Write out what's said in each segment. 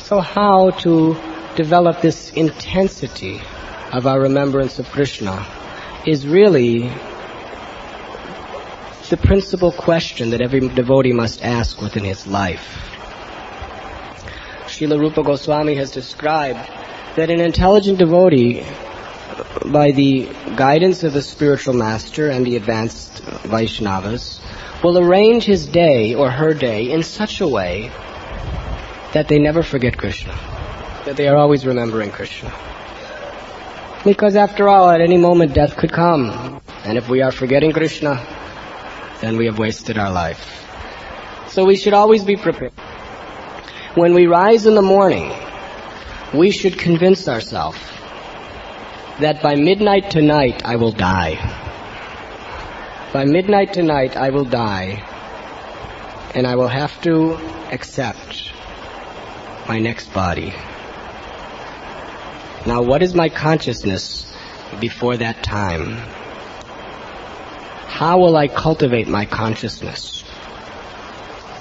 So how to develop this intensity of our remembrance of Krishna is really the principal question that every devotee must ask within his life. Srila Rupa Goswami has described that an intelligent devotee, by the guidance of the spiritual master and the advanced Vaishnavas, will arrange his day or her day in such a way that they never forget Krishna, that they are always remembering Krishna. Because after all, at any moment death could come, and if we are forgetting Krishna, then we have wasted our life. So we should always be prepared. When we rise in the morning, we should convince ourselves that by midnight tonight I will die. By midnight tonight I will die, and I will have to accept my next body. Now, what is my consciousness before that time? How will I cultivate my consciousness?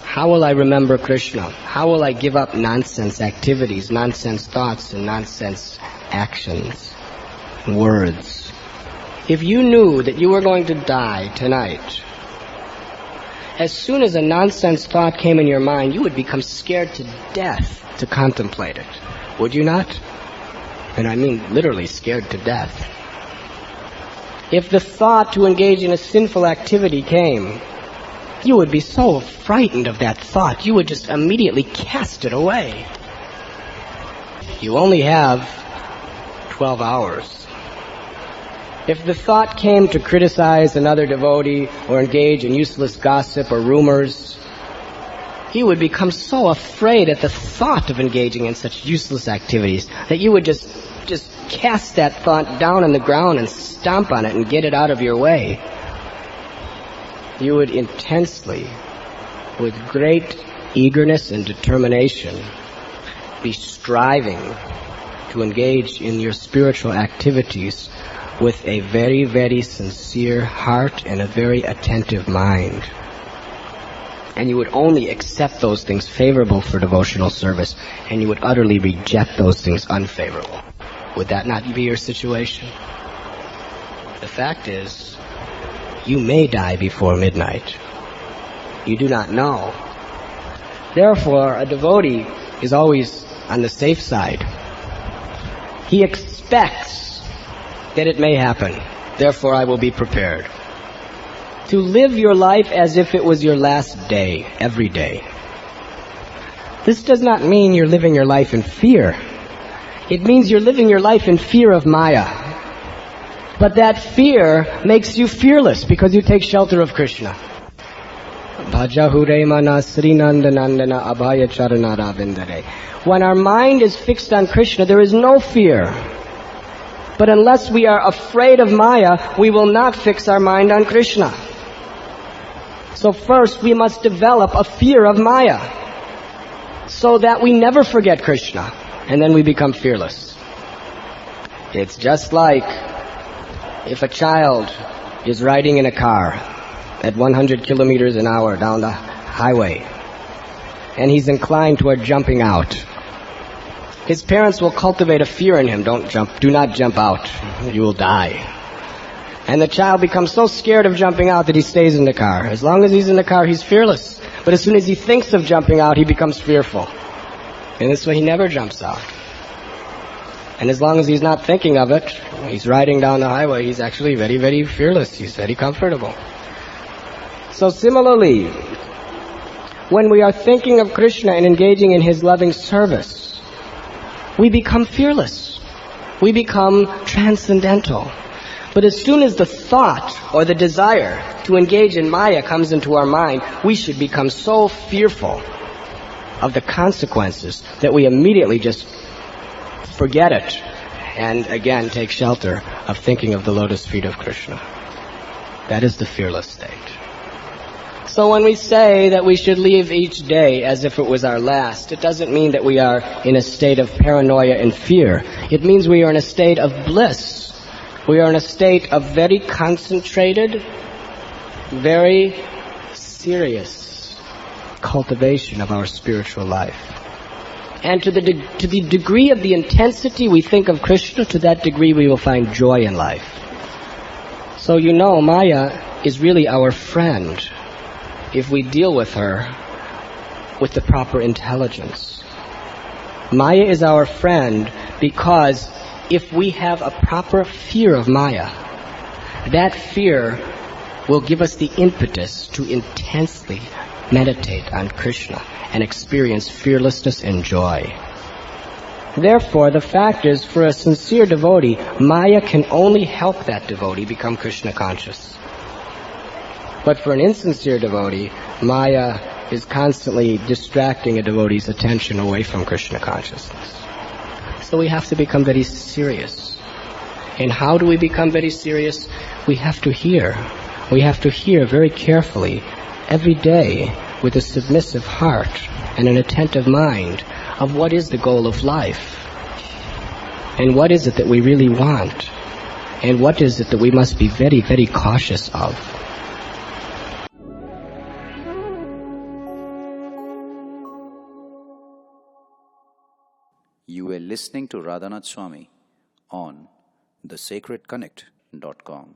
How will I remember Krishna? How will I give up nonsense activities, nonsense thoughts, and nonsense actions, words? If you knew that you were going to die tonight, as soon as a nonsense thought came in your mind, you would become scared to death to contemplate it. Would you not? And I mean literally scared to death. If the thought to engage in a sinful activity came, you would be so frightened of that thought, you would just immediately cast it away. You only have 12 hours. If the thought came to criticize another devotee or engage in useless gossip or rumors, he would become so afraid at the thought of engaging in such useless activities that you would just cast that thought down on the ground and stomp on it and get it out of your way. You would intensely, with great eagerness and determination, be striving to engage in your spiritual activities with a very, very sincere heart and a very attentive mind. And you would only accept those things favorable for devotional service, and you would utterly reject those things unfavorable. Would that not be your situation? The fact is, you may die before midnight. You do not know. Therefore, a devotee is always on the safe side. He expects that it may happen. Therefore, I will be prepared. To live your life as if it was your last day, every day. This does not mean you're living your life in fear. It means you're living your life in fear of Maya. But that fear makes you fearless because you take shelter of Krishna. When our mind is fixed on Krishna, there is no fear. But unless we are afraid of Maya, we will not fix our mind on Krishna. So first we must develop a fear of Maya so that we never forget Krishna, and then we become fearless. It's just like if a child is riding in a car at 100 kilometers an hour down the highway, and he's inclined toward jumping out. His parents will cultivate a fear in him. Don't jump. Do not jump out. You will die. And the child becomes so scared of jumping out that he stays in the car. As long as he's in the car, he's fearless. But as soon as he thinks of jumping out, he becomes fearful. And this way he never jumps out. And as long as he's not thinking of it, he's riding down the highway, he's actually very, very fearless. He's very comfortable. So similarly, when we are thinking of Krishna and engaging in his loving service, we become fearless. We become transcendental. But as soon as the thought or the desire to engage in Maya comes into our mind, we should become so fearful of the consequences that we immediately just forget it and again take shelter of thinking of the lotus feet of Krishna. That is the fearless state. So when we say that we should live each day as if it was our last, it doesn't mean that we are in a state of paranoia and fear. It means we are in a state of bliss. We are in a state of very concentrated, very serious cultivation of our spiritual life. And to the degree of the intensity we think of Krishna, to that degree we will find joy in life. So Maya is really our friend if we deal with her with the proper intelligence. Maya is our friend because if we have a proper fear of Maya, that fear will give us the impetus to intensely meditate on Krishna and experience fearlessness and joy. Therefore, the fact is, for a sincere devotee, Maya can only help that devotee become Krishna conscious. But for an insincere devotee, Maya is constantly distracting a devotee's attention away from Krishna consciousness. So we have to become very serious. And how do we become very serious? We have to hear. We have to hear very carefully every day with a submissive heart and an attentive mind of what is the goal of life and what is it that we really want and what is it that we must be very, very cautious of. You were listening to Radhanath Swami on thesacredconnect.com.